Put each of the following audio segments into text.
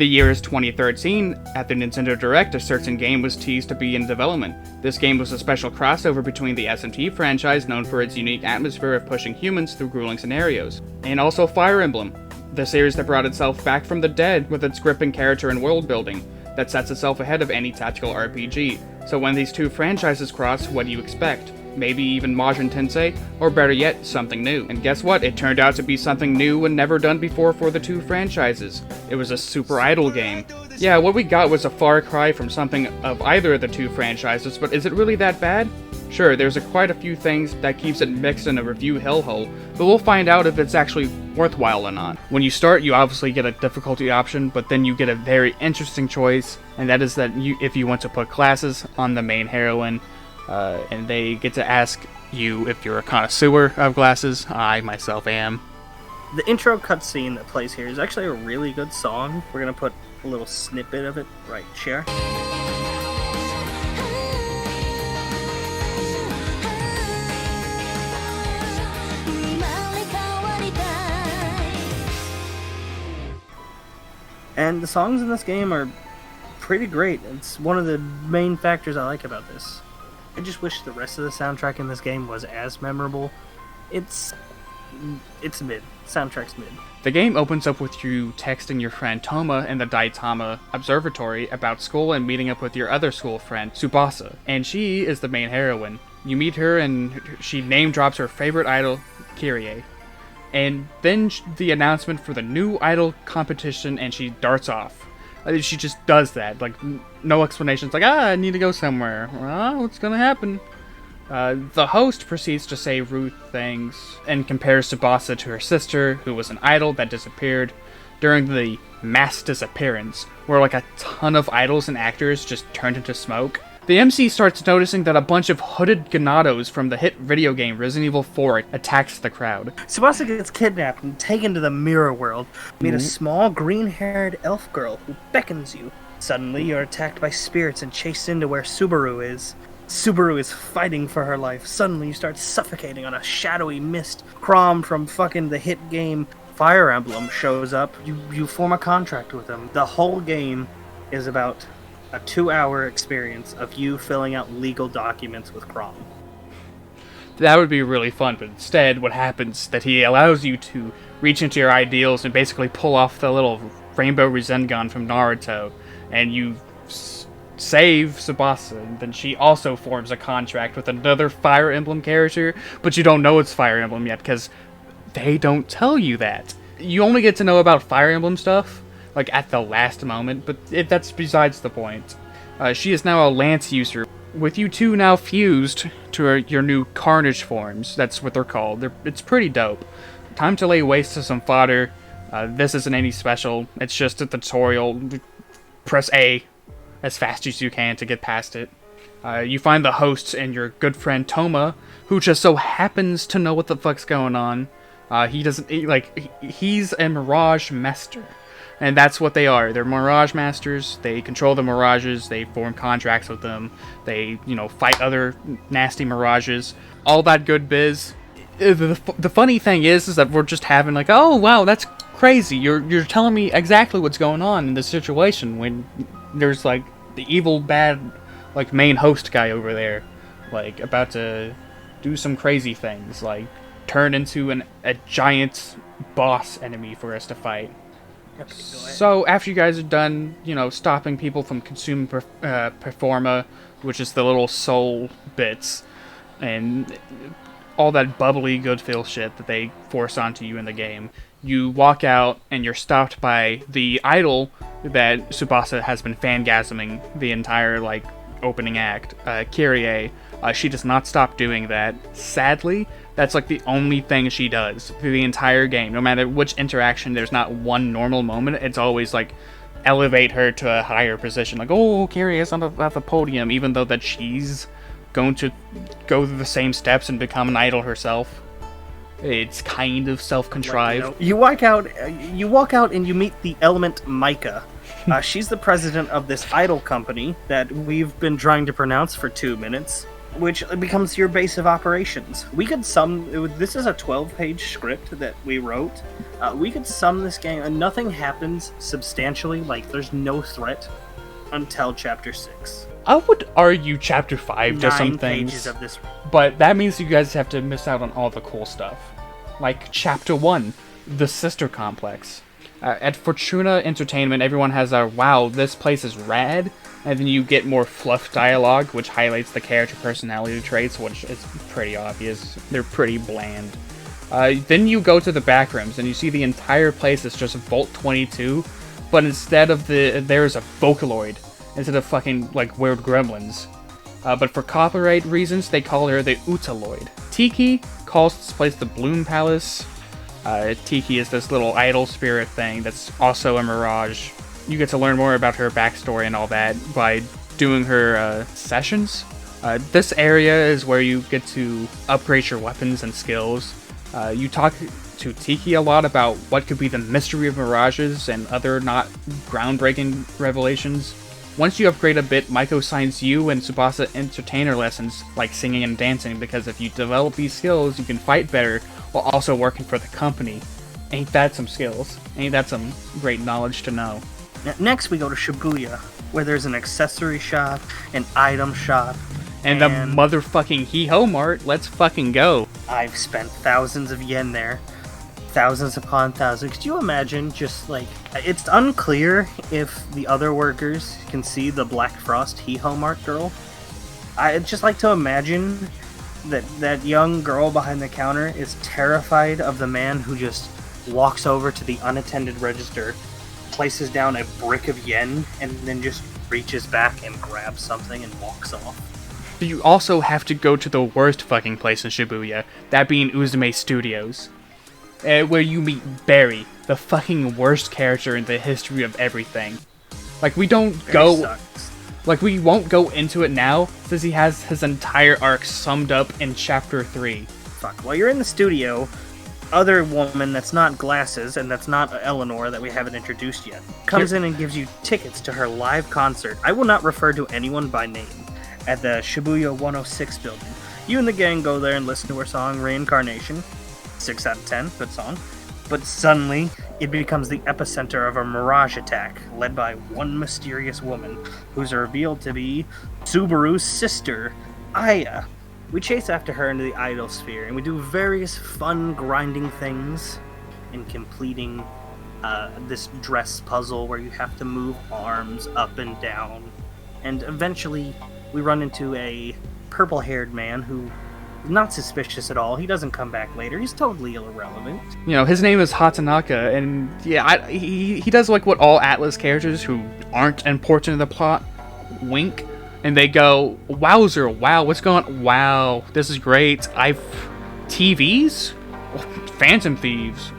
The year is 2013. At the Nintendo Direct, a certain game was teased to be in development. This game was a special crossover between the SMT franchise, known for its unique atmosphere of pushing humans through grueling scenarios, and also Fire Emblem, the series that brought itself back from the dead with its gripping character and world building that sets itself ahead of any tactical RPG. So when these two franchises cross, what do you expect? Maybe even Majin Tensei, or better yet, something new. And guess what? It turned out to be something new and never done before for the two franchises. It was a Super Idol game. Yeah, what we got was a far cry from something of either of the two franchises, but is it really that bad? Sure, there's quite a few things that keeps it mixed in a review hellhole, but we'll find out if it's actually worthwhile or not. When you start, you obviously get a difficulty option, but then you get a very interesting choice, and that is that if you want to put classes on the main heroine, and they get to ask you if you're a connoisseur of glasses. I myself am. The intro cutscene that plays here is actually a really good song. We're gonna put a little snippet of it right here. And the songs in this game are pretty great. It's one of the main factors I like about this. I just wish the rest of the soundtrack in this game was as memorable. It's mid. Soundtrack's mid. The game opens up with you texting your friend Toma in the Daitama Observatory about school and meeting up with your other school friend, Tsubasa. And she is the main heroine. You meet her and she name drops her favorite idol, Kyrie. And then the announcement for the new idol competition, and she darts off. She just does that, like, no explanations, like, I need to go somewhere. Well, what's gonna happen? The host proceeds to say rude things, and compares Tsubasa to her sister, who was an idol that disappeared during the mass disappearance, where, like, a ton of idols and actors just turned into smoke. The MC starts noticing that a bunch of hooded Ganados from the hit video game Resident Evil 4 attacks the crowd. Tsubasa gets kidnapped and taken to the mirror world. Meet a small green-haired elf girl who beckons you. Suddenly, you're attacked by spirits and chased into where Subaru is. Subaru is fighting for her life. Suddenly, you start suffocating on a shadowy mist. Chrom from fucking the hit game Fire Emblem shows up. You form a contract with him. The whole game is about a 2-hour experience of you filling out legal documents with Chrom. That would be really fun, but instead what happens is that he allows you to reach into your ideals and basically pull off the little rainbow Rasengan from Naruto, and you save Tsubasa, and then she also forms a contract with another Fire Emblem character, but you don't know it's Fire Emblem yet, because they don't tell you that. You only get to know about Fire Emblem stuff like at the last moment, but that's besides the point. She is now a Lance user, with you two now fused to your new Carnage forms. That's what they're called. It's pretty dope. Time to lay waste to some fodder. This isn't any special, it's just a tutorial. Press A as fast as you can to get past it. You find the hosts and your good friend Toma, who just so happens to know what the fuck's going on. He's a Mirage Master. And that's what they are. They're Mirage Masters. They control the Mirages. They form contracts with them. They, fight other nasty Mirages. All that good biz. The funny thing is that we're just having like, oh wow, that's crazy. You're telling me exactly what's going on in this situation when there's like the evil bad like main host guy over there, like about to do some crazy things, like turn into a giant boss enemy for us to fight. So after you guys are done, stopping people from consuming Performa, which is the little soul bits, and all that bubbly good feel shit that they force onto you in the game, you walk out and you're stopped by the idol that Tsubasa has been fangasming the entire opening act, Kyrie. She does not stop doing that. Sadly, that's the only thing she does through the entire game. No matter which interaction, there's not one normal moment. It's always elevate her to a higher position. Oh, Kyrie is on at the podium, even though that she's going to go through the same steps and become an idol herself. It's kind of self-contrived. You walk out and you meet the element Micah. She's the president of this idol company that we've been trying to pronounce for 2 minutes. which becomes your base of operations. We could sum. This is a 12-page script that we wrote. We could sum this game, and nothing happens substantially. Like, there's no threat until chapter 6. I would argue chapter 5 does some 9 things, pages of this. but that means you guys have to miss out on all the cool stuff. Like chapter 1, the sister complex. At Fortuna Entertainment, everyone has a, wow, this place is rad, and then you get more fluff dialogue, which highlights the character personality traits, which is pretty obvious. They're pretty bland. Then you go to the back rooms, and you see the entire place is just Vault 22, but instead of there's a Vocaloid, instead of fucking, like, weird gremlins. But for copyright reasons, they call her the Utaloid. Tiki calls this place the Bloom Palace. Tiki is this little idol spirit thing that's also a mirage. You get to learn more about her backstory and all that by doing her sessions. This area is where you get to upgrade your weapons and skills. You talk to Tiki a lot about what could be the mystery of mirages and other not groundbreaking revelations. Once you upgrade a bit, Maiko assigns you and Tsubasa entertainer lessons, like singing and dancing, because if you develop these skills, you can fight better while also working for the company. Ain't that some skills? Ain't that some great knowledge to know? Next, we go to Shibuya, where there's an accessory shop, an item shop, and the motherfucking He-Ho Mart. Let's fucking go. I've spent thousands of yen there. Thousands upon thousands. Could you imagine just, like... It's unclear if the other workers can see the Black Frost He-Ho Mart girl. I'd just like to imagine that young girl behind the counter is terrified of the man who just walks over to the unattended register, places down a brick of yen, and then just reaches back and grabs something and walks off. You also have to go to the worst fucking place in Shibuya, that being Uzume Studios. Where you meet Barry, the fucking worst character in the history of everything. Like, we don't go... Sucks. Like, we won't go into it now, since he has his entire arc summed up in Chapter 3. Fuck. While you're in the studio, other woman that's not Glasses, and that's not Eleanor that we haven't introduced yet, comes in and gives you tickets to her live concert. I will not refer to anyone by name. At the Shibuya 106 building. You and the gang go there and listen to her song, Reincarnation. 6 out of 10, good song. But suddenly, it becomes the epicenter of a mirage attack, led by one mysterious woman, who's revealed to be Subaru's sister, Aya. We chase after her into the idol sphere, and we do various fun grinding things in completing this dress puzzle where you have to move arms up and down. And eventually, we run into a purple-haired man who... not suspicious at all. He doesn't come back later. He's totally irrelevant. You know, his name is Hatanaka, and yeah, he does like what all Atlus characters who aren't important in the plot wink, and they go, "Wowzer, wow, what's going on? Wow, this is great. TVs? Phantom Thieves.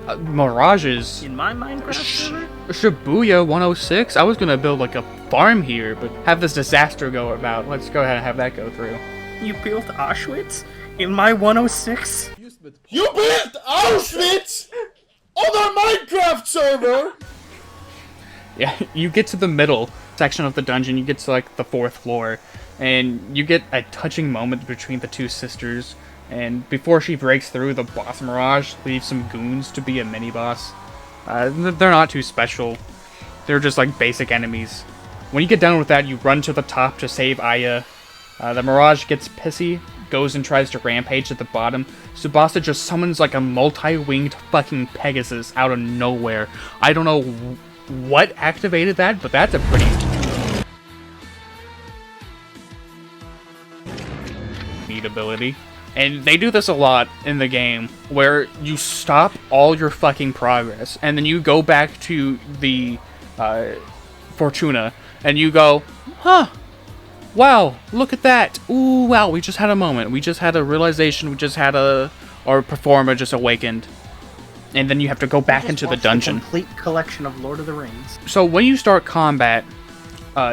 Mirages. In my Minecraft server? Shibuya 106? I was gonna build like a farm here, but have this disaster go about. Let's go ahead and have that go through. You built Auschwitz? In my 106? You built Auschwitz on our Minecraft server? Yeah, you get to the middle section of the dungeon, you get to like the 4th floor, and you get a touching moment between the two sisters, and before she breaks through, the boss Mirage leaves some goons to be a mini-boss. They're not too special, they're just like basic enemies. When you get done with that, you run to the top to save Aya. The Mirage gets pissy, goes and tries to rampage at the bottom. Tsubasa just summons like a multi-winged fucking Pegasus out of nowhere. I don't know what activated that, but that's a pretty neat ability. And they do this a lot in the game, where you stop all your fucking progress, and then you go back to the Fortuna, and you go, huh, wow, look at that. Ooh, wow, we just had a moment. We just had a realization. We just had our performer just awakened. And then you have to go back into the dungeon. The complete collection of Lord of the Rings. So when you start combat,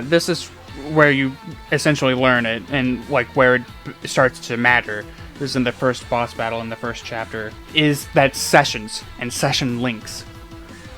this is where you essentially learn it, and like where it starts to matter. This is in the first boss battle in the first chapter, is that sessions and session links.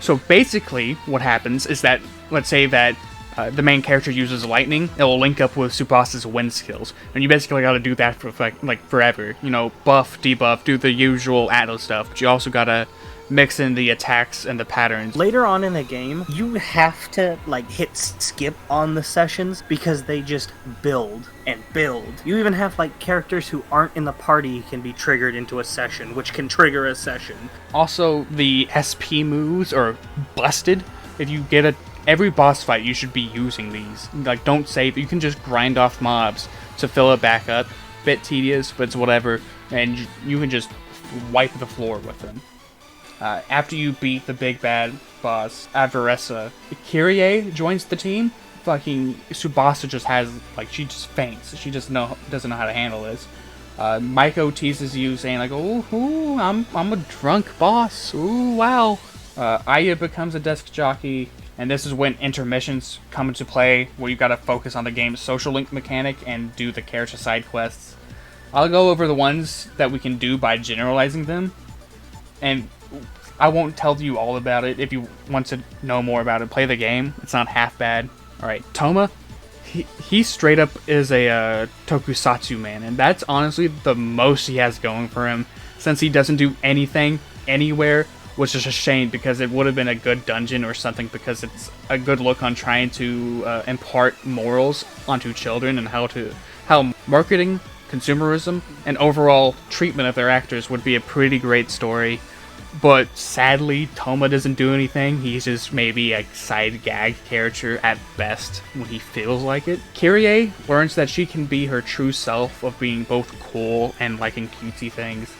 So basically what happens is that, let's say that the main character uses lightning, it will link up with Subasa's wind skills, and you basically got to do that for like forever. You know, buff, debuff, do the usual Atlus stuff, but you also gotta mix in the attacks and the patterns. Later on in the game, you have to like hit skip on the sessions because they just build and build. You even have like characters who aren't in the party can be triggered into a session, which can trigger a session. Also, the SP moves are busted. If you get every boss fight, you should be using these. Like, don't save. You can just grind off mobs to fill it back up. Bit tedious, but it's whatever. And you can just wipe the floor with them. After you beat the big bad boss, Avaressa, Kyrie joins the team. Fucking Tsubasa just has, like, she just faints. She just doesn't know how to handle this. Maiko teases you, saying like, "Ooh, I'm a drunk boss. Ooh, wow." Aya becomes a desk jockey, and this is when intermissions come into play, where you gotta focus on the game's social link mechanic and do the character side quests. I'll go over the ones that we can do by generalizing them, and I won't tell you all about it. If you want to know more about it, play the game. It's not half bad. Alright, Toma, he straight up is a tokusatsu man, and that's honestly the most he has going for him, since he doesn't do anything, anywhere, which is a shame, because it would have been a good dungeon or something, because it's a good look on trying to impart morals onto children, and how marketing, consumerism, and overall treatment of their actors would be a pretty great story. But sadly, Toma doesn't do anything. He's just maybe a side gag character at best when he feels like it. Kyrie learns that she can be her true self of being both cool and liking cutesy things.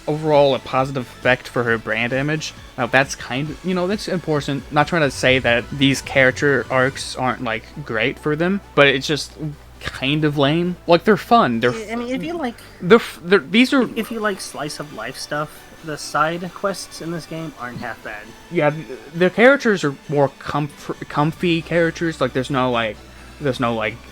Overall, a positive effect for her brand image. Now, that's kind of, that's important. Not trying to say that these character arcs aren't, like, great for them, but it's just kind of lame. Like, they're fun. I mean, if you like... These are... If you like slice of life stuff, the side quests in this game aren't half bad. Yeah, the characters are more comfy characters. Like, there's no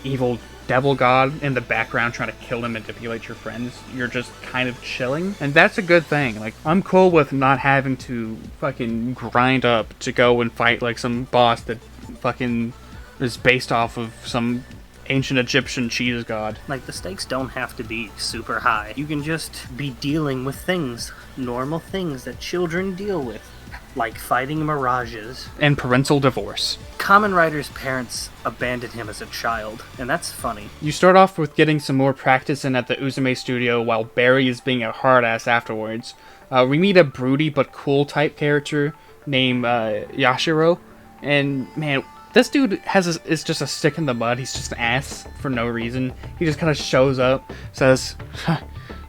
evil devil god in the background trying to kill and manipulate your friends. You're just kind of chilling, and that's a good thing. Like, I'm cool with not having to fucking grind up to go and fight like some boss that fucking is based off of some ancient Egyptian cheese god. Like, the stakes don't have to be super high. You can just be dealing with things, normal things that children deal with, like fighting mirages. And parental divorce. Kamen Rider's parents abandoned him as a child, and that's funny. You start off with getting some more practice in at the Uzume studio, while Barry is being a hard-ass afterwards. We meet a broody but cool type character named Yashiro, and man, this dude is just a stick in the mud. He's just an ass for no reason. He just kind of shows up, says,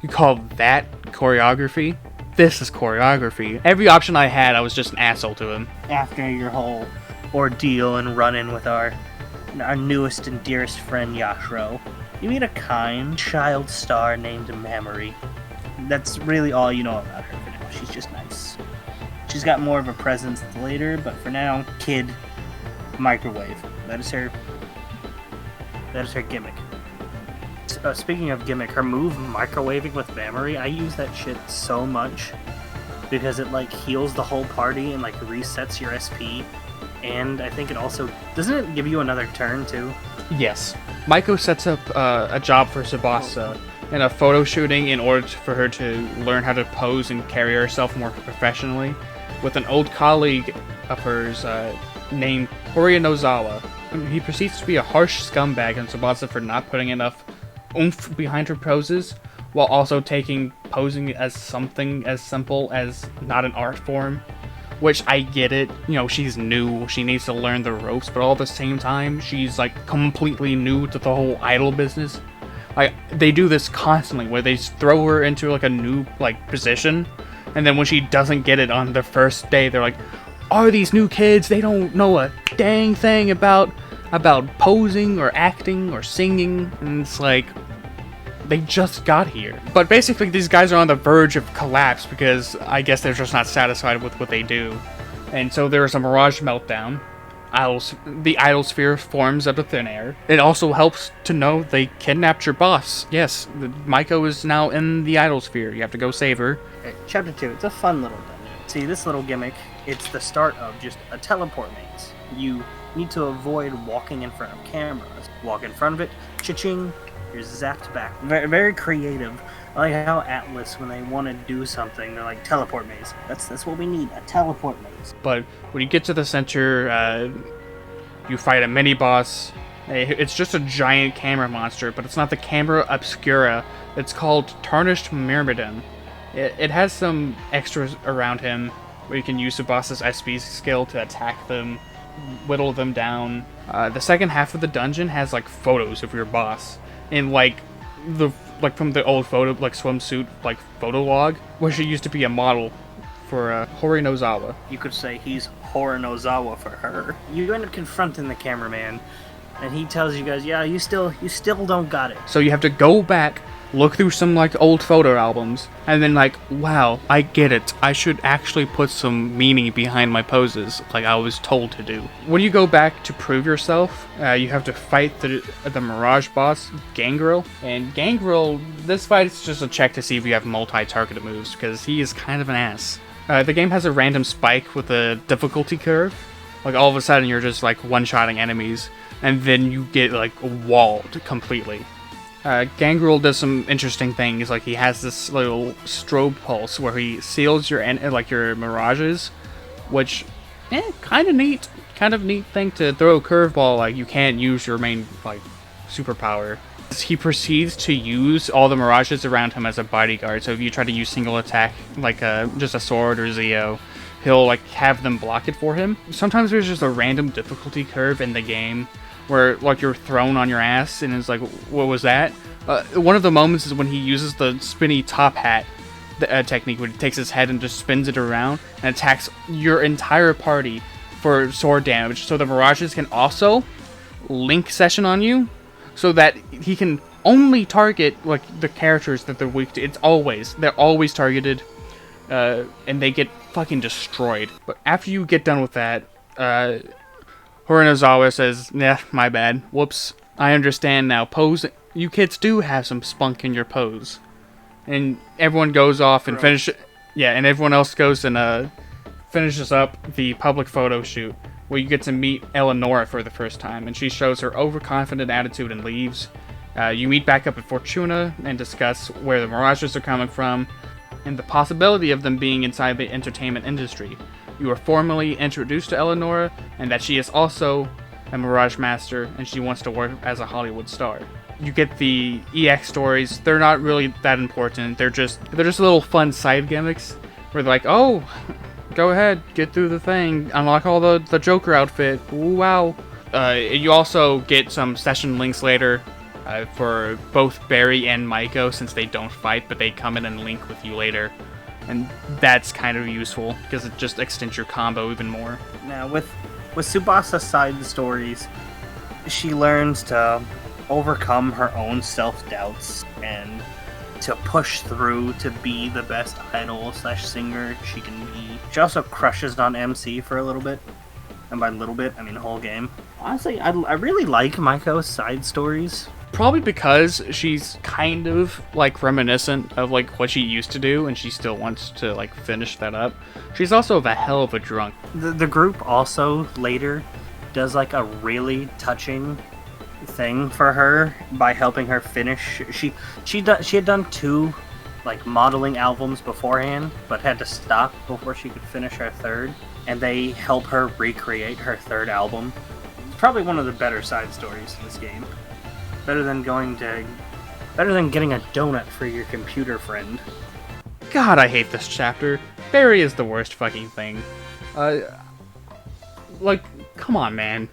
"You call that choreography? This is choreography." Every option I had, I was just an asshole to him. After your whole ordeal and run-in with our newest and dearest friend Yashiro, you meet a kind child star named Mamory. That's really all you know about her for now. She's just nice. She's got more of a presence later, but for now, kid, microwave. That is her gimmick. Speaking of gimmick, her move microwaving with Mamory, I use that shit so much because it like heals the whole party and like resets your SP, and I think it also doesn't it give you another turn too? Yes. Maiko sets up a job for Tsubasa in a photo shooting in order for her to learn how to pose and carry herself more professionally with an old colleague of hers named Horia Nozawa. He proceeds to be a harsh scumbag on Tsubasa for not putting enough oomph behind her poses, while also taking posing as something as simple as not an art form. Which, I get it, she's new, she needs to learn the ropes, but all at the same time, she's like completely new to the whole idol business. Like, they do this constantly, where they throw her into like a new position, and then when she doesn't get it on the first day, they're like, "Are these new kids? They don't know a dang thing about posing or acting or singing," and it's like, they just got here. But basically, these guys are on the verge of collapse because I guess they're just not satisfied with what they do. And so there is a mirage meltdown. The idol sphere forms out of thin air. It also helps to know they kidnapped your boss. Yes, Maiko is now in the idol sphere. You have to go save her. Okay, Chapter 2. It's a fun little dungeon. See, this little gimmick It's the start of just a teleport maze. You need to avoid walking in front of cameras. Walk in front of it, cha-ching, you're zapped back. Very, very creative. I like how Atlus, when they want to do something, they're like, teleport maze. That's what we need, a teleport maze. But when you get to the center, you fight a mini-boss. It's just a giant camera monster, but it's not the camera obscura. It's called Tarnished Myrmidon. It has some extras around him, where you can use the boss's SP skill to attack them, whittle them down. The second half of the dungeon has like photos of your boss in like from the old photo swimsuit photo log, where she used to be a model for Horinozawa. You could say he's Horinozawa for her. You end up confronting the cameraman, and he tells you guys, yeah, you still don't got it. So you have to go back, look through some old photo albums, and then wow, I get it. I should actually put some meaning behind my poses, like I was told to do. When you go back to prove yourself, you have to fight the Mirage boss, Gangrel. And Gangrel, this fight is just a check to see if you have multi-targeted moves, because he is kind of an ass. The game has a random spike with a difficulty curve. All of a sudden you're just one-shotting enemies, and then you get walled completely. Gangrel does some interesting things. He has this little strobe pulse where he seals your mirages, which kind of neat thing to throw a curveball. You can't use your main superpower. He proceeds to use all the mirages around him as a bodyguard. So if you try to use single attack just a sword or Zeo, he'll have them block it for him. Sometimes there's just a random difficulty curve in the game where you're thrown on your ass and it's what was that? One of the moments is when he uses the spinny top hat technique, where he takes his head and just spins it around and attacks your entire party for sword damage. So the mirages can also link session on you, so that he can only target the characters that they're weak to. They're always targeted, and they get fucking destroyed. But after you get done with that, Horinozawa says, "Nah, my bad. Whoops. I understand now. You kids do have some spunk in your pose." And everyone goes off and and everyone else goes and finishes up the public photo shoot, where you get to meet Eleonora for the first time, and she shows her overconfident attitude and leaves. You meet back up at Fortuna and discuss where the mirages are coming from, and the possibility of them being inside the entertainment industry. You are formally introduced to Eleonora, and that she is also a Mirage Master, and she wants to work as a Hollywood star. You get the EX stories. They're not really that important. They're just little fun side gimmicks, where they're oh, go ahead, get through the thing, unlock all the Joker outfit. Ooh, wow. You also get some session links later for both Barry and Maiko, since they don't fight, but they come in and link with you later. And that's kind of useful, because it just extends your combo even more. Now, with Tsubasa's side stories, she learns to overcome her own self-doubts and to push through to be the best idol/singer she can be. She also crushes on MC for a little bit. And by little bit, I mean the whole game. Honestly, I really like Maiko's side stories. Probably because she's kind of reminiscent of what she used to do, and she still wants to finish that up. She's also a hell of a drunk. The group also later does a really touching thing for her by helping her finish. She had done 2 modeling albums beforehand, but had to stop before she could finish her third, and they help her recreate her third album. It's probably one of the better side stories in this game. Better than getting a donut for your computer friend. God, I hate this chapter. Barry is the worst fucking thing. Come on, man.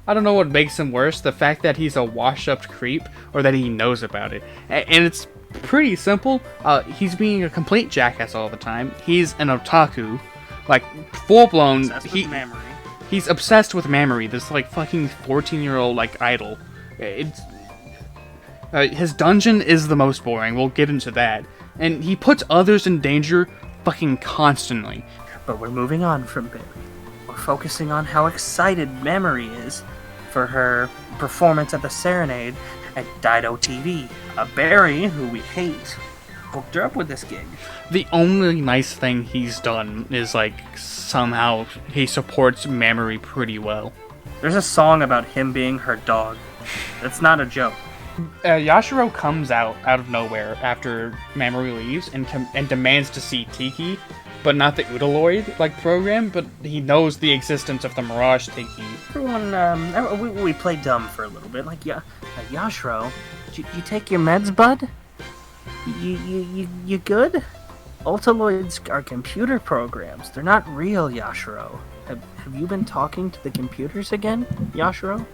I don't know what makes him worse, the fact that he's a washed-up creep, or that he knows about it. And it's pretty simple. He's being a complete jackass all the time. He's an otaku. Full-blown... Obsessed with memory. He's obsessed with memory, this fucking 14-year-old idol. His dungeon is the most boring, we'll get into that. And he puts others in danger fucking constantly. But we're moving on from Barry. We're focusing on how excited Memory is for her performance at the Serenade at Dido TV. Barry, who we hate, hooked her up with this gig. The only nice thing he's done is, like, somehow he supports Mamoru pretty well. There's a song about him being her dog. That's not a joke. Yashiro comes out of nowhere after Mamoru leaves and demands to see Tiki, but not the Udaloid program. But he knows the existence of the Mirage Tiki. Everyone, we play dumb for a little bit. Yashiro, you take your meds, bud? You good? Ultaloids are computer programs. They're not real, Yashiro. Have you been talking to the computers again, Yashiro?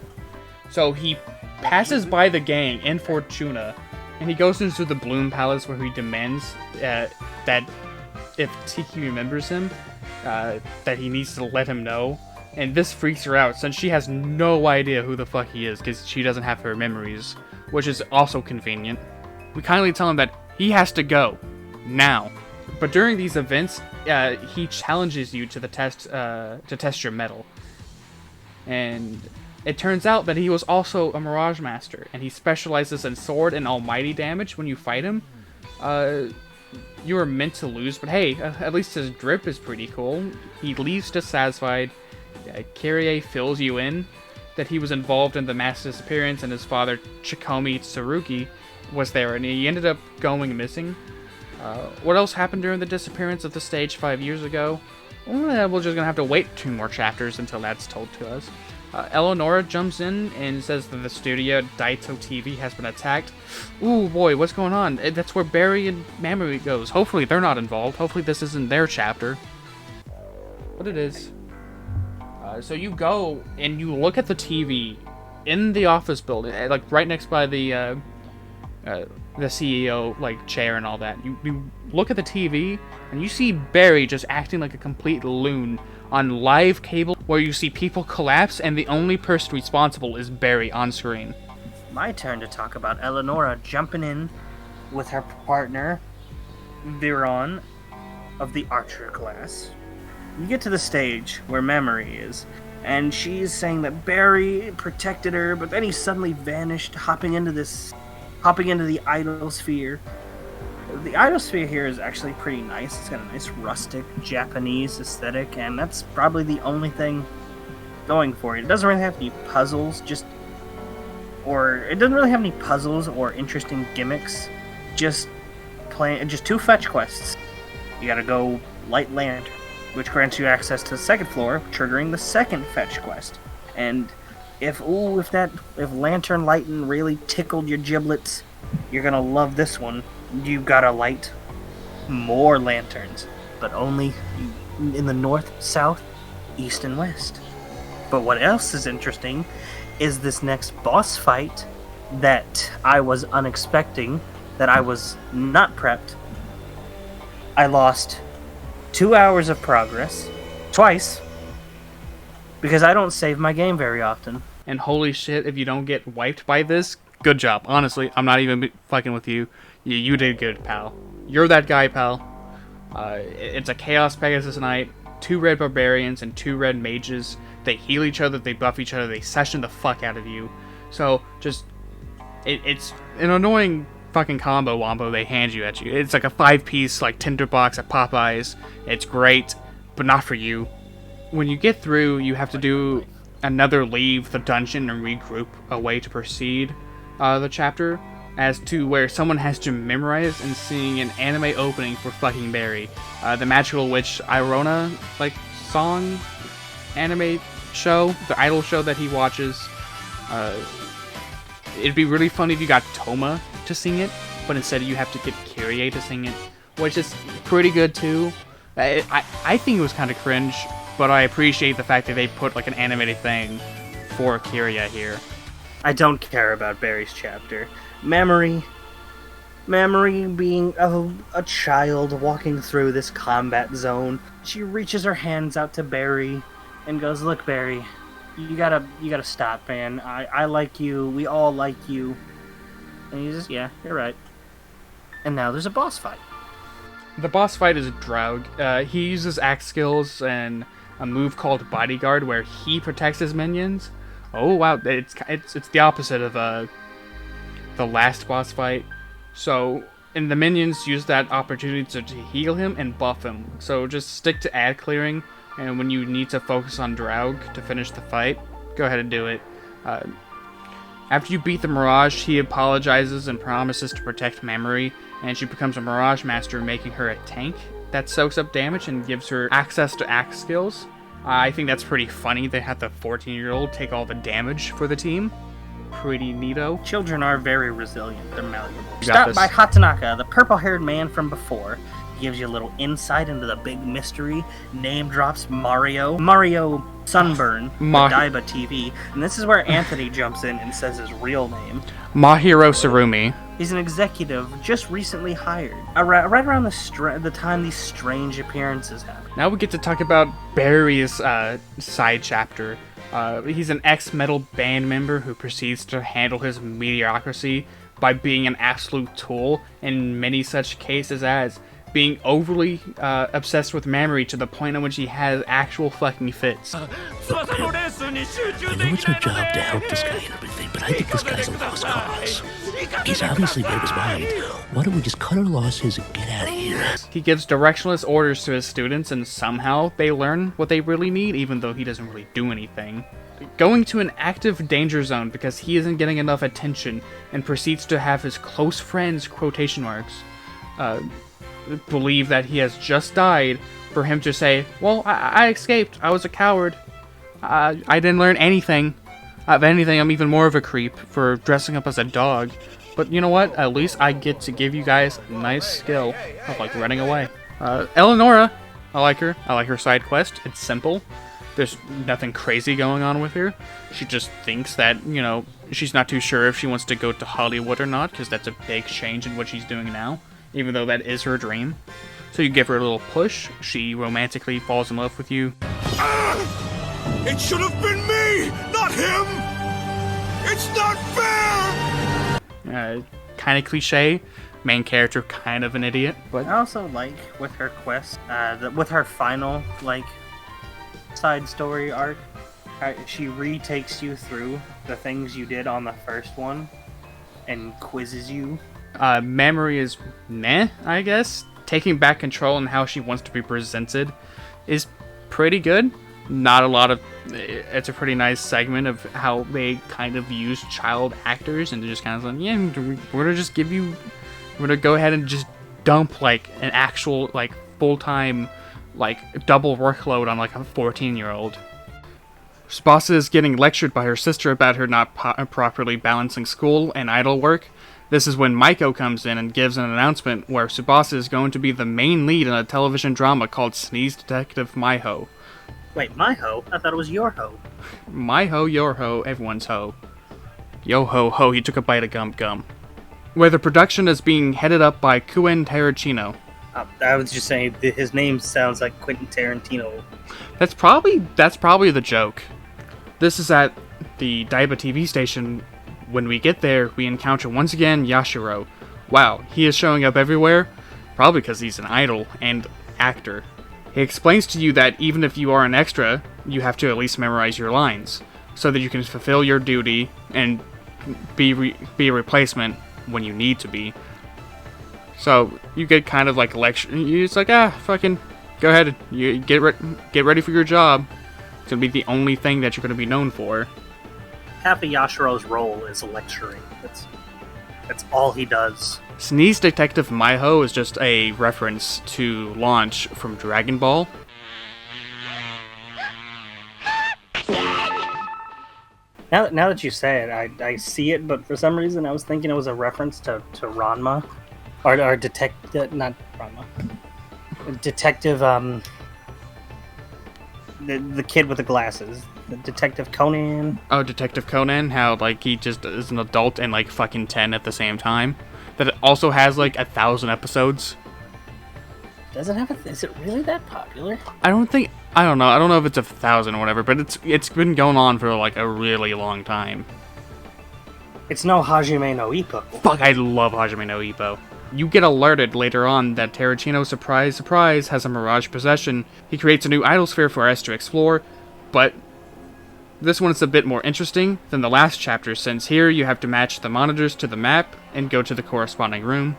So he passes by the gang in Fortuna, and he goes into the Bloom Palace where he demands that if Tiki remembers him, that he needs to let him know. And this freaks her out since she has no idea who the fuck he is because she doesn't have her memories, which is also convenient. We kindly tell him that he has to go now. But during these events, he challenges you to test your mettle. And it turns out that he was also a Mirage Master, and he specializes in sword and almighty damage when you fight him. You were meant to lose, but hey, at least his drip is pretty cool. He leaves dissatisfied. Kyrie fills you in that he was involved in the mass disappearance, and his father, Chikomi Tsurugi, was there, and he ended up going missing. What else happened during the disappearance of the stage 5 years ago? Well, we're just gonna have to wait 2 more chapters until that's told to us. Eleonora jumps in and says that the studio Daito TV has been attacked. Ooh boy, what's going on? That's where Barry and Mamoru goes. Hopefully they're not involved. Hopefully this isn't their chapter. But it is. So you go and you look at the TV in the office building, like right next by the CEO chair and all that. You look at the TV and you see Barry just acting like a complete loon on live cable, where you see people collapse and the only person responsible is Barry on screen. My turn to talk about Eleonora jumping in with her partner, Viron, of the Archer class. You get to the stage where Memory is, and she's saying that Barry protected her, but then he suddenly vanished, hopping into the Idolsphere. The Idolsphere here is actually pretty nice. It's got a nice rustic Japanese aesthetic, and that's probably the only thing going for it. It doesn't really have any puzzles, it doesn't really have any puzzles or interesting gimmicks. Just 2 fetch quests. You gotta go light lantern, which grants you access to the 2nd floor, triggering the 2nd fetch quest. And if lantern lighting really tickled your giblets, you're gonna love this one. You gotta light more lanterns, but only in the north, south, east, and west. But what else is interesting is this next boss fight that I was unexpecting, that I was not prepped. I lost 2 hours of progress, twice, because I don't save my game very often. And holy shit, if you don't get wiped by this, good job. Honestly, I'm not even fucking with you. You did good, pal. You're that guy, pal. It's a Chaos Pegasus Knight, 2 red barbarians, and 2 red mages. They heal each other, they buff each other, they session the fuck out of you. So, it's an annoying fucking combo wombo they hand you at you. It's like a 5-piece, tinderbox at Popeyes. It's great, but not for you. When you get through, you have to do another leave the dungeon and regroup a way to proceed the chapter, as to where someone has to memorize and sing an anime opening for fucking Barry. The Magical Witch Irona, song, anime show, the idol show that he watches. It'd be really funny if you got Toma to sing it, but instead you have to get Kyrie to sing it, which is pretty good too. I think it was kind of cringe, but I appreciate the fact that they put an animated thing for Kyrie here. I don't care about Barry's chapter. Memory being a child walking through this combat zone, she reaches her hands out to Barry and goes, "Look, Barry, you gotta stop, man. I like you. We all like you." And he's just, "Yeah, you're right." And now there's a boss fight. The boss fight is Draug. He uses axe skills and a move called Bodyguard, where he protects his minions. Oh wow, it's the opposite of the last boss fight. So And the minions use that opportunity to heal him and buff him. So just stick to ad clearing, and when you need to focus on Draug to finish the fight, go ahead and do it. After you beat the Mirage, he apologizes and promises to protect Memory, and she becomes a Mirage Master, making her a tank that soaks up damage and gives her access to axe skills. I think that's pretty funny. They had the 14-year-old take all the damage for the team. Pretty neato. Children are very resilient. They're malleable. You got Stop this. by Hatanaka, the purple-haired man from before. He gives you a little insight into the big mystery. Name drops Mario Sunburn, Daiba TV. And this is where Anthony jumps in and says his real name. Mahiro Surumi. He's an executive just recently hired. Right around the time these strange appearances happen. Now we get to talk about Barry's side chapter. He's an ex-metal band member who proceeds to handle his mediocrity by being an absolute tool in many such cases as being overly obsessed with memory to the point in which he has actual fucking fits. I know it's our job to help this guy and everything, but I think this guy's a lost cause. He's obviously made his mind. Why don't we just cut our losses and get out of here? He gives directionless orders to his students, and somehow they learn what they really need, even though he doesn't really do anything. Going to an active danger zone because he isn't getting enough attention, and proceeds to have his close friends, quotation marks, believe that he has just died, for him to say, well, I escaped, I was a coward, I didn't learn anything. If anything, I'm even more of a creep for dressing up as a dog. But you know what? At least I get to give you guys a nice skill of, like, running away. Eleonora, I like her. I like her side quest. It's simple. There's nothing crazy going on with her. She just thinks that, you know, she's not too sure if she wants to go to Hollywood or not, because that's a big change in what she's doing now, even though that is her dream. So you give her a little push. She romantically falls in love with you. It should have been me, not him! It's not fair! Kind of cliche. Main character, kind of an idiot. But I also like with her quest, with her final side story arc, she retakes you through the things you did on the first one and quizzes you. Memory is meh, I guess. Taking back control and how she wants to be presented is pretty good. Not a lot of... It's a pretty nice segment of how they kind of use child actors, and they're just kind of like, yeah, we're gonna just give you... We're gonna go ahead and just dump, like, an actual, like, full-time, like, double workload on, like, a 14-year-old. Tsubasa is getting lectured by her sister about her not properly balancing school and idol work. This is when Maiko comes in and gives an announcement where Tsubasa is going to be the main lead in a television drama called Sneeze Detective Maiho. Wait, my hoe? I thought it was your hoe. My ho, your ho, everyone's ho. Yo ho ho, he took a bite of gum. Where the production is being headed up by Kuen Tarantino. I was just saying, his name sounds like Quentin Tarantino. That's probably the joke. This is at the Daiba TV station. When we get there, we encounter once again Yashiro. Wow, he is showing up everywhere, probably because he's an idol and actor. He explains to you that even if you are an extra, you have to at least memorize your lines, so that you can fulfill your duty and be a replacement when you need to be. So you get kind of like a lecture. It's like, fucking go ahead, you get ready for your job. It's gonna be the only thing that you're gonna be known for. Half of Yashiro's role is lecturing. That's all he does. Sneeze Detective Maiho is just a reference to Launch from Dragon Ball. Now that you say it, I see it, but for some reason I was thinking it was a reference to Ranma. Or detective, not Ranma. Detective, the kid with the glasses. Detective Conan. Oh, Detective Conan, how, like, he just is an adult and, like, fucking 10 at the same time. That it also has, like, 1,000 episodes. Does it have is it really that popular? I don't know if it's 1,000 or whatever, but it's been going on for, like, a really long time. It's no Hajime no Ippo. Fuck, I love Hajime no Ippo. You get alerted later on that Tarantino, surprise, has a Mirage possession. He creates a new idol sphere for us to explore, but this one is a bit more interesting than the last chapter, since here you have to match the monitors to the map and go to the corresponding room.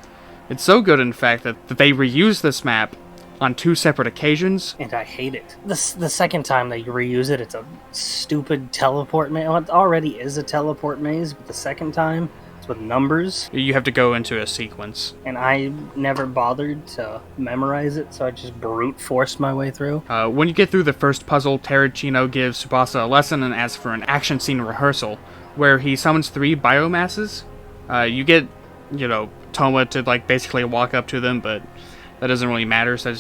It's so good, in fact, that they reuse this map on 2 separate occasions. And I hate it. The second time they reuse it, it's a stupid teleport maze. Well, it already is a teleport maze, but the second time, it's with numbers. You have to go into a sequence. And I never bothered to memorize it, so I just brute forced my way through. When you get through the first puzzle, Terracino gives Tsubasa a lesson and asks for an action scene rehearsal, where he summons 3 biomasses. You get, Toma to, basically walk up to them, but that doesn't really matter, so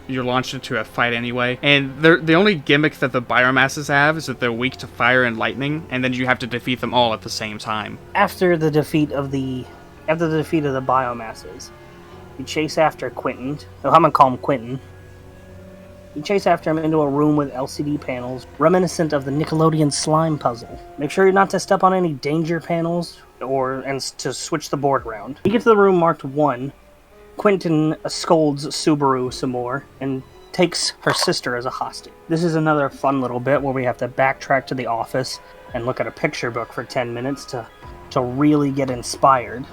you're launched into a fight anyway. And the only gimmick that the biomasses have is that they're weak to fire and lightning, and then you have to defeat them all at the same time. After the defeat of the biomasses, you chase after Quentin. I'm gonna call him Quentin. You chase after him into a room with LCD panels, reminiscent of the Nickelodeon slime puzzle. Make sure not to step on any danger panels and to switch the board around. You get to the room marked 1. Quentin scolds Subaru some more and takes her sister as a hostage. This is another fun little bit where we have to backtrack to the office and look at a picture book for 10 minutes to really get inspired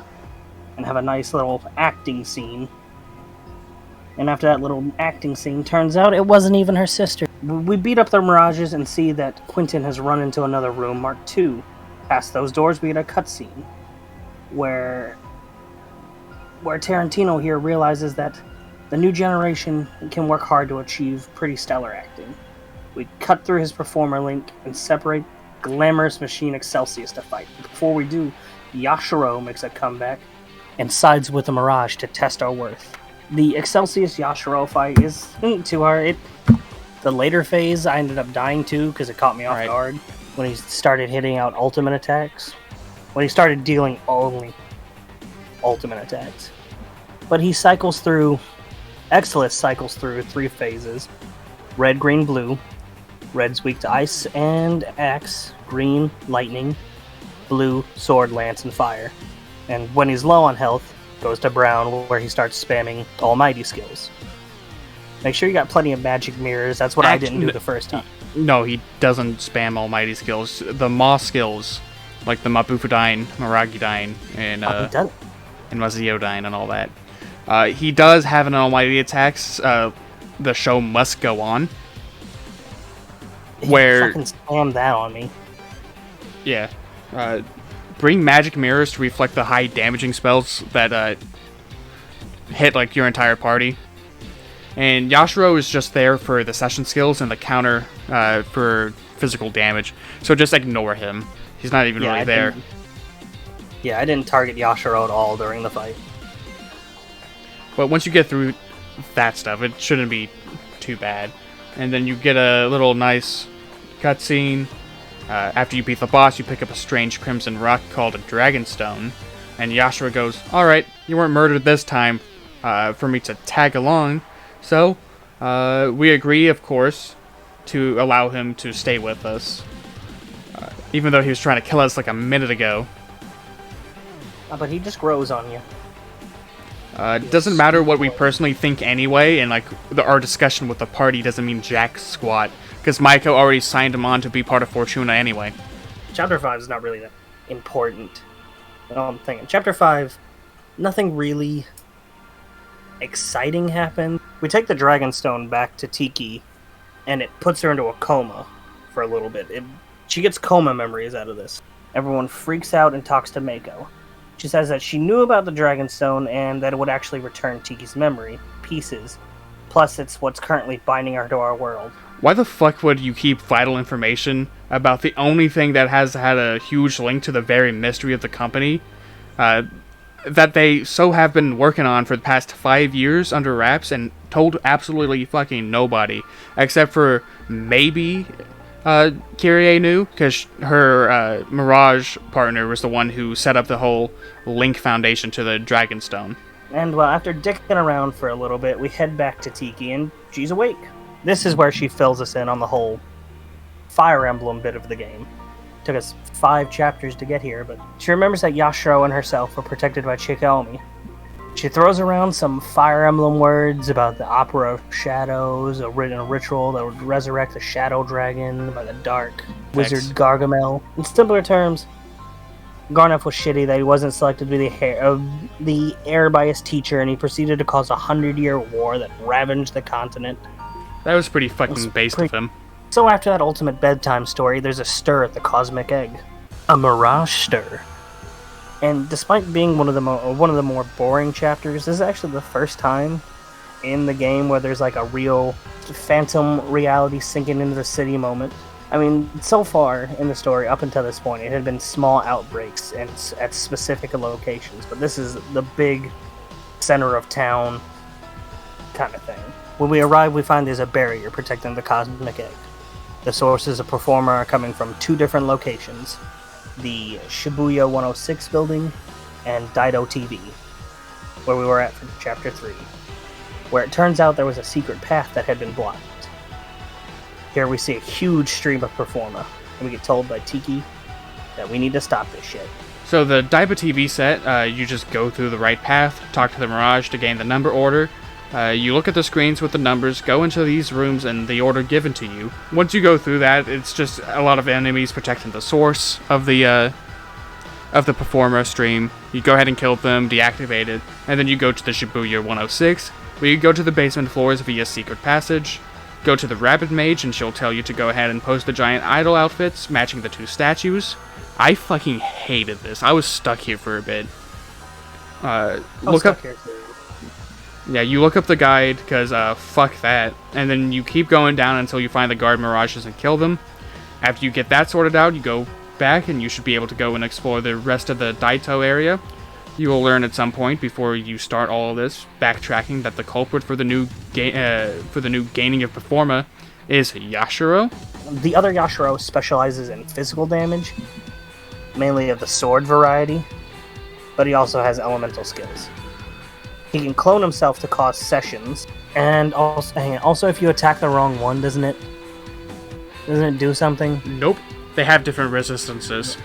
and have a nice little acting scene. And after that little acting scene, turns out it wasn't even her sister. We beat up the mirages and see that Quentin has run into another room marked 2. Past those doors, we get a cutscene where Tarantino here realizes that the new generation can work hard to achieve pretty stellar acting. We cut through his performer link and separate glamorous machine Excelsius to fight. Before we do, Yashiro makes a comeback and sides with the Mirage to test our worth. The Excelsius Yashiro fight is too hard. The later phase, I ended up dying to because it caught me off guard when he started hitting out ultimate attacks. When he started dealing only ultimate attacks. But he cycles through... Atlus cycles through 3 phases. Red, green, blue. Red's weak to ice and axe. Green, lightning. Blue, sword, lance, and fire. And when he's low on health, goes to brown, where he starts spamming almighty skills. Make sure you got plenty of magic mirrors. That's what I didn't do the first time. No, he doesn't spam almighty skills. The Moss skills, like the Mabufudyne, Maragidyne, and Maziodyne and all that. He does have an almighty attacks. The show must go on. He where fucking spammed that on me. Yeah. Bring magic mirrors to reflect the high damaging spells that hit your entire party. And Yashiro is just there for the session skills and the counter for physical damage. So just ignore him. He's not even really there. I didn't target Yashiro at all during the fight. But once you get through that stuff, it shouldn't be too bad. And then you get a little nice cutscene. After you beat the boss, you pick up a strange crimson rock called a Dragonstone. And Yashiro goes, "Alright, you weren't murdered this time for me to tag along." So, we agree, of course, to allow him to stay with us. Even though he was trying to kill us a minute ago. But he just grows on you. It doesn't matter what we personally think anyway, and our discussion with the party doesn't mean jack squat, because Maiko already signed him on to be part of Fortuna anyway. Chapter 5 is not really that important. I'm thinking. Chapter 5, nothing really exciting happened. We take the Dragonstone back to Tiki, and it puts her into a coma for a little bit. She gets coma memories out of this. Everyone freaks out and talks to Mako. She says that she knew about the Dragonstone and that it would actually return Tiki's memory pieces. Plus, it's what's currently binding her to our world. Why the fuck would you keep vital information about the only thing that has had a huge link to the very mystery of the company that they so have been working on for the past 5 years under wraps and told absolutely fucking nobody, except for maybe Kyrie knew, because her Mirage partner was the one who set up the whole link foundation to the Dragonstone. And well, after dicking around for a little bit, we head back to Tiki, and she's awake. This is where she fills us in on the whole Fire Emblem bit of the game. Took us 5 chapters to get here, but she remembers that Yashiro and herself were protected by Chikaomi. She throws around some Fire Emblem words about the Opera of Shadows, a ritual that would resurrect the Shadow Dragon by the Dark Wizard Gargamel. In simpler terms, Garnef was shitty that he wasn't selected to be the heir by his teacher, and he proceeded to cause a 100-year war that ravaged the continent. That was pretty fucking based of him. So after that ultimate bedtime story, there's a stir at the Cosmic Egg. A mirage stir. And despite being one of the more boring chapters, this is actually the first time in the game where there's like a real phantom reality sinking into the city moment. I mean, so far in the story, up until this point, it had been small outbreaks and at specific locations, but this is the big center of town kind of thing. When we arrive, we find there's a barrier protecting the Cosmic Egg. The sources of Performer are coming from 2 different locations, the Shibuya 106 building and Daido TV, where we were at from Chapter 3, where it turns out there was a secret path that had been blocked. Here we see a huge stream of Performa, and we get told by Tiki that we need to stop this shit. So the Daiba TV set, you just go through the right path, talk to the Mirage to gain the number order. You look at the screens with the numbers, go into these rooms and the order given to you. Once you go through that, it's just a lot of enemies protecting the source of the Performer stream. You go ahead and kill them, deactivate it, and then you go to the Shibuya 106, where you go to the basement floors via secret passage. Go to the Rabbit Mage and she'll tell you to go ahead and pose the giant idol outfits matching the 2 statues. I fucking hated this. I was stuck here for a bit. Yeah, you look up the guide, because fuck that. And then you keep going down until you find the guard mirages and kill them. After you get that sorted out, you go back and you should be able to go and explore the rest of the Daito area. You will learn at some point before you start all of this backtracking that the culprit for the new gaining of Performa is Yashiro. The other Yashiro specializes in physical damage, mainly of the sword variety, but he also has elemental skills. He can clone himself to cause sessions, and also if you attack the wrong one, doesn't it do something? Nope. They have different resistances.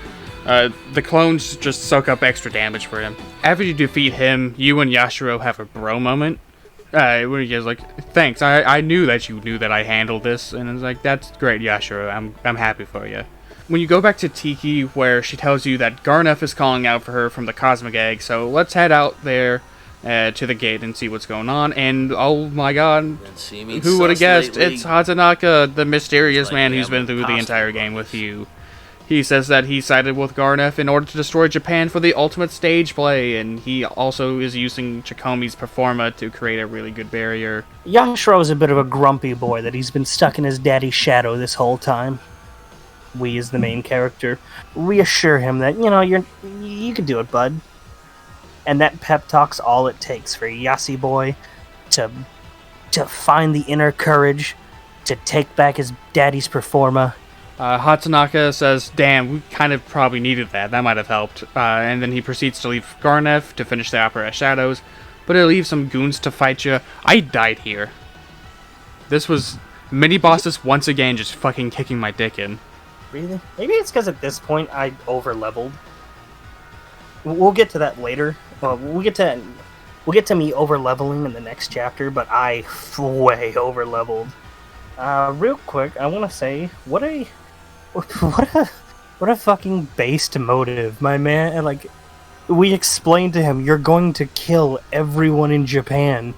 The clones just soak up extra damage for him. After you defeat him, you and Yashiro have a bro moment. Where he goes like, "Thanks, I knew that you knew that I handled this," and it's like, "That's great, Yashiro. I'm happy for you." When you go back to Tiki, where she tells you that Garnef is calling out for her from the Cosmic Egg, so let's head out there to the gate and see what's going on. And oh my god, who would have guessed? It's Hatanaka, the mysterious man who's been through the entire game with you. He says that he sided with Garnef in order to destroy Japan for the ultimate stage play, and he also is using Chikomi's Performa to create a really good barrier. Yashiro's a bit of a grumpy boy that he's been stuck in his daddy's shadow this whole time. We, as the main character, reassure him that, you can do it, bud. And that pep talk's all it takes for Yasi boy to find the inner courage to take back his daddy's Performa. Hatanaka says, "Damn, we kind of probably needed that. That might have helped." And then he proceeds to leave Garnef to finish the Opera Shadows, but he'll leave some goons to fight you. I died here. This was mini-bosses once again just fucking kicking my dick in. Really? Maybe it's because at this point I over-leveled. We'll get to that later. We'll get to me over-leveling in the next chapter, but I way over-leveled. Real quick, I want to say, what a fucking based motive, my man. Like, we explained to him, you're going to kill everyone in Japan.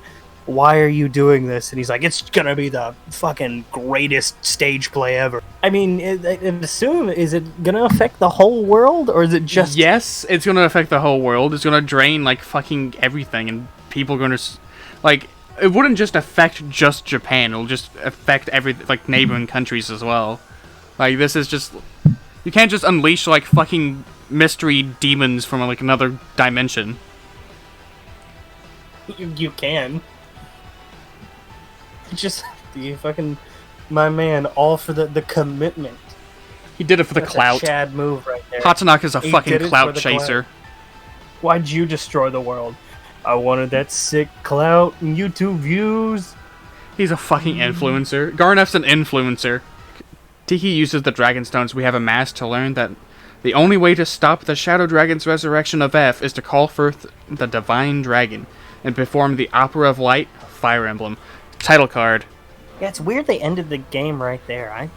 Why are you doing this? And he's like, it's gonna be the fucking greatest stage play ever. I mean, is it gonna affect the whole world, or is it just... Yes, it's gonna affect the whole world. It's gonna drain, like, fucking everything, and people are gonna... Like, it wouldn't just affect just Japan, it'll just affect like, neighboring countries as well. Like, this is just... You can't just unleash, like, fucking mystery demons from, like, another dimension. You can. Just, you fucking... My man, all for the commitment. He did it for the clout. A Chad move right there. Hatanaka's a fucking clout chaser. Clout. Why'd you destroy the world? I wanted that sick clout and YouTube views. He's a fucking influencer. Garnef's an influencer. Tiki uses the Dragon Stones we have amassed to learn that the only way to stop the Shadow Dragon's resurrection of F is to call forth the Divine Dragon and perform the Opera of Light Fire Emblem. Title card. Yeah, it's weird they ended the game right there.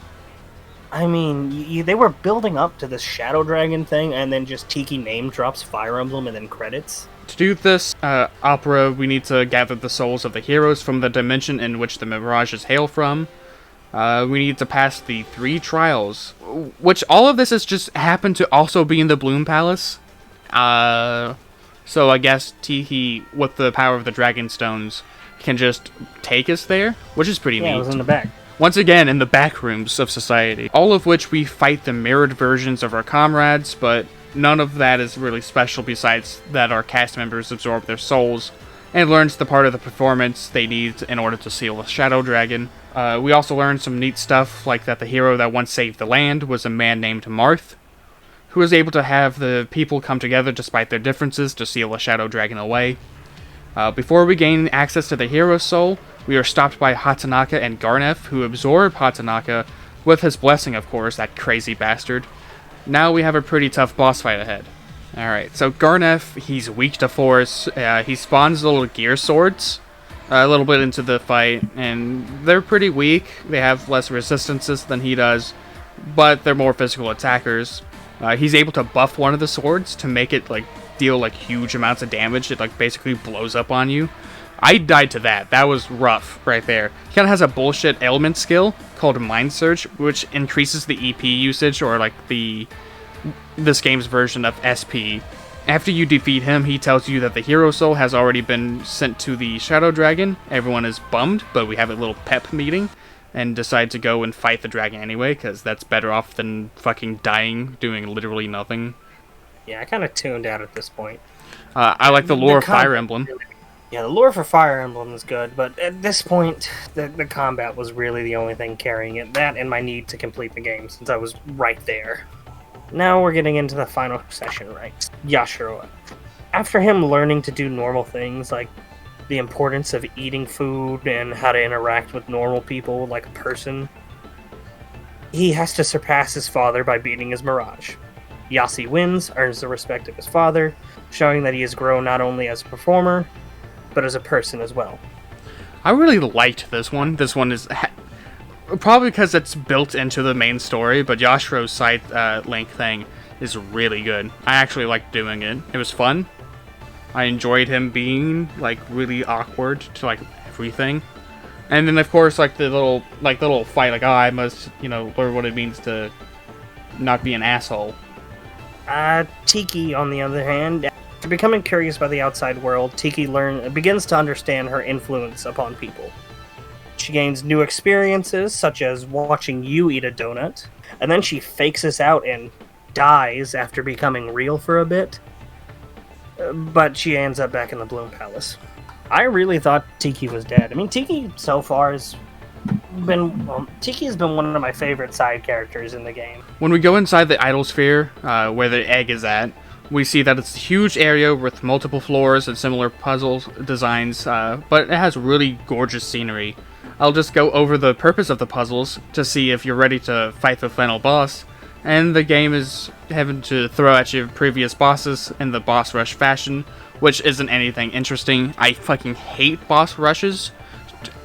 I mean, they were building up to this Shadow Dragon thing, and then just Tiki name drops Fire Emblem and then credits. To do this opera, we need to gather the souls of the heroes from the dimension in which the mirages hail from. We need to pass the 3 trials, which all of this has just happened to also be in the Bloom Palace. So I guess Tiki, with the power of the Dragon Stones, can just take us there, which is pretty neat. Yeah, it was in the back. Once again, in the back rooms of society. All of which we fight the mirrored versions of our comrades, but none of that is really special besides that our cast members absorb their souls and learns the part of the performance they need in order to seal the Shadow Dragon. We also learned some neat stuff, like that the hero that once saved the land was a man named Marth, who was able to have the people come together despite their differences to seal the Shadow Dragon away. Before we gain access to the hero's soul, we are stopped by Hatanaka and Garnef, who absorb Hatanaka, with his blessing, of course, that crazy bastard. Now we have a pretty tough boss fight ahead. Alright, so Garnef, he's weak to force. He spawns little gear swords a little bit into the fight, and they're pretty weak. They have less resistances than he does, but they're more physical attackers. He's able to buff one of the swords to make it deal huge amounts of damage. It basically blows up on you. I died to that. That was rough right there. He kind of has a bullshit ailment skill called Mind Surge, which increases the EP usage, or this game's version of SP. After you defeat him, he tells you that the hero soul has already been sent to the Shadow Dragon. Everyone is bummed, but we have a little pep meeting and decide to go and fight the dragon anyway, because that's better off than fucking dying doing literally nothing. Yeah, I kind of tuned out at this point. I like the lore of Fire Emblem. Yeah, the lore for Fire Emblem is good, but at this point, the combat was really the only thing carrying it. That and my need to complete the game, since I was right there. Now we're getting into the final session, right? Yashiro. After him learning to do normal things, like the importance of eating food and how to interact with normal people like a person, he has to surpass his father by beating his Mirage. Yasi wins, earns the respect of his father, showing that he has grown not only as a performer, but as a person as well. I really liked this one. This one is probably because it's built into the main story, but Yashiro's side link thing is really good. I actually liked doing it. It was fun. I enjoyed him being really awkward to everything. And then of course the little fight, I must, learn what it means to not be an asshole. Tiki, on the other hand, after becoming curious by the outside world, Tiki begins to understand her influence upon people. She gains new experiences, such as watching you eat a donut, and then she fakes us out and dies after becoming real for a bit. But she ends up back in the Bloom Palace. I really thought Tiki was dead. I mean, Tiki so far has Tiki's been one of my favorite side characters in the game. When we go inside the idol sphere, where the egg is at, we see that it's a huge area with multiple floors and similar puzzle designs, but it has really gorgeous scenery. I'll just go over the purpose of the puzzles to see if you're ready to fight the final boss, and the game is having to throw at you previous bosses in the boss rush fashion, which isn't anything interesting. I fucking hate boss rushes.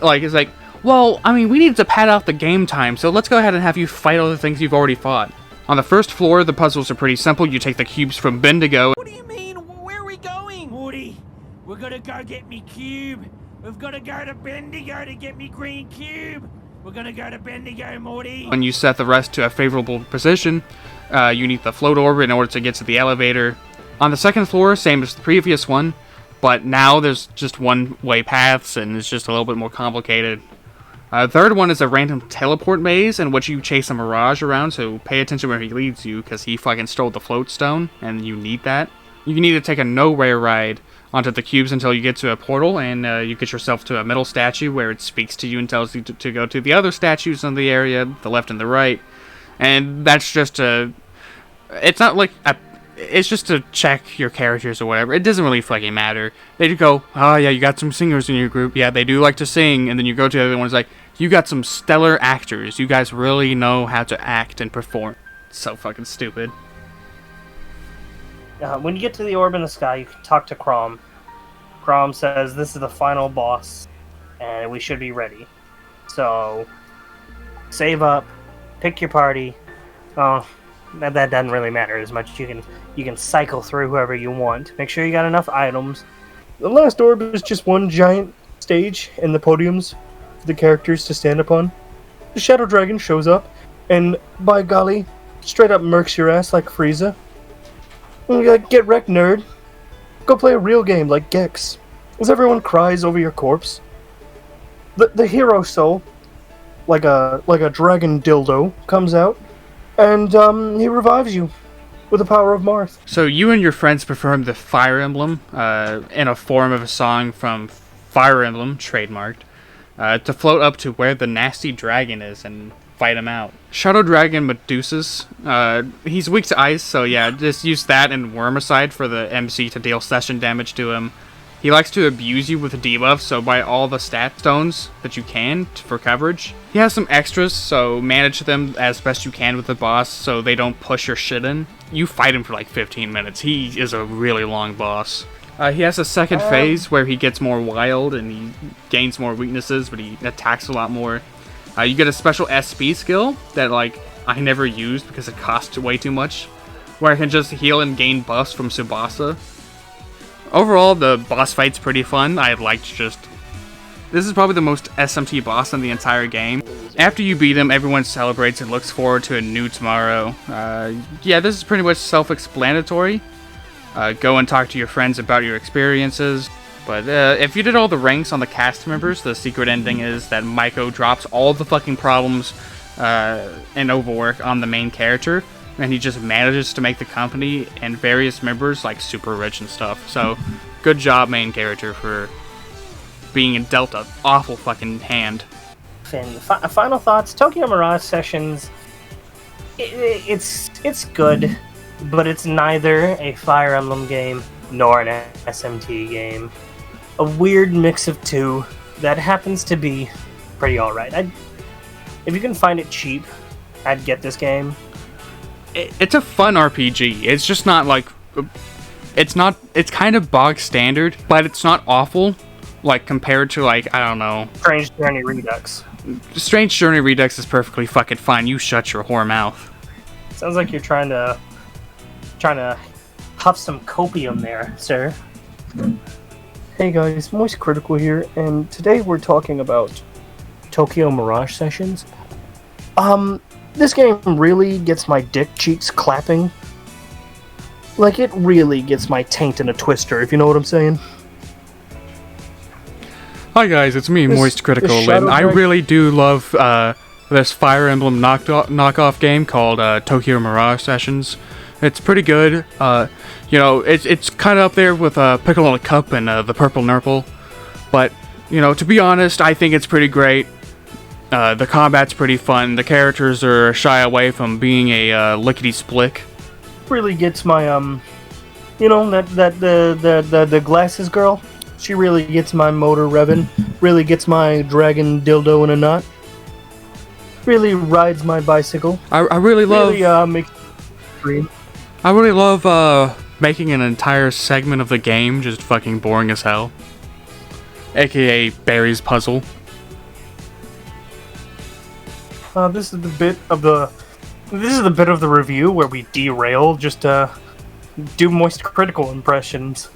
It's well, I mean, we need to pad out the game time, so let's go ahead and have you fight all the things you've already fought. On the first floor, the puzzles are pretty simple. You take the cubes from Bendigo. What do you mean? Where are we going? Woody, we're gonna go get me cube. We've gotta go to Bendigo to get me green cube. We're gonna go to Bendigo, Morty. When you set the rest to a favorable position, you need the float orb in order to get to the elevator. On the second floor, same as the previous one, but now there's just one-way paths, and it's just a little bit more complicated. Third one is a random teleport maze in which you chase a Mirage around, so pay attention where he leads you, because he fucking stole the float stone, and you need that. You need to take a no-way ride onto the cubes until you get to a portal, and you get yourself to a middle statue where it speaks to you and tells you to go to the other statues in the area, the left and the right. And that's just it's not it's just to check your characters or whatever. It doesn't really fucking matter. They just go, oh yeah, you got some singers in your group. Yeah, they do like to sing. And then you go to the other ones you got some stellar actors. You guys really know how to act and perform. It's so fucking stupid. When you get to the orb in the sky, you can talk to Chrom. Chrom says this is the final boss, and we should be ready. So, save up, pick your party. Oh, that doesn't really matter as much. You can cycle through whoever you want. Make sure you got enough items. The last orb is just one giant stage and the podiums for the characters to stand upon. The Shadow Dragon shows up, and by golly, straight up murks your ass like Frieza. And you're like, get wrecked, nerd. Go play a real game like Gex. As everyone cries over your corpse. The hero soul, like a dragon dildo, comes out, and he revives you with the power of Marth. So you and your friends perform the Fire Emblem in a form of a song from Fire Emblem, trademarked, to float up to where the nasty dragon is and fight him out. Shadow Dragon Medusas, he's weak to ice, so yeah, just use that and Wormicide for the MC to deal session damage to him. He likes to abuse you with debuffs, so buy all the stat stones that you can for coverage. He has some extras, so manage them as best you can with the boss so they don't push your shit in. You fight him for like 15 minutes. He is a really long boss. He has a second phase where he gets more wild and he gains more weaknesses, but he attacks a lot more. You get a special SP skill that like I never used because it costs way too much, where I can just heal and gain buffs from Tsubasa. Overall, the boss fight's pretty fun. I liked just... This is probably the most SMT boss in the entire game. After you beat him, everyone celebrates and looks forward to a new tomorrow. Yeah, this is pretty much self-explanatory. Go and talk to your friends about your experiences. But if you did all the ranks on the cast members, the secret ending is that Maiko drops all the fucking problems and overwork on the main character, and he just manages to make the company and various members like super rich and stuff. So, good job, main character, for being dealt an awful fucking hand. Finn, final thoughts. Tokyo Mirage Sessions. It's good, but it's neither a Fire Emblem game nor an SMT game. A weird mix of two that happens to be pretty alright. If you can find it cheap, I'd get this game. It's a fun RPG. It's just not like... It's kind of bog standard, but it's not awful. Like, compared to, like, I don't know... Strange Journey Redux. Strange Journey Redux is perfectly fucking fine. You shut your whore mouth. Sounds like you're trying to huff some copium there, sir. Hey guys, Moist Critical here, and today we're talking about Tokyo Mirage Sessions. This game really gets my dick cheeks clapping. Like, it really gets my taint in a twister, if you know what I'm saying. Hi guys, it's me, Moist Critical, and I really do love this Fire Emblem knockoff game called Tokyo Mirage Sessions. It's pretty good. You know, it's kind of up there with Pickle in a Cup and the Purple Nurple. But, you know, to be honest, I think it's pretty great. The combat's pretty fun. The characters are shy away from being a lickety-splick. Really gets my you know, the glasses girl. She really gets my motor revving. Really gets my dragon dildo in a knot. Really rides my bicycle. I really love. Really makes dream. I really love making an entire segment of the game just fucking boring as hell. AKA Barry's puzzle. This is the bit of the review where we derail just to do Moist Critical impressions.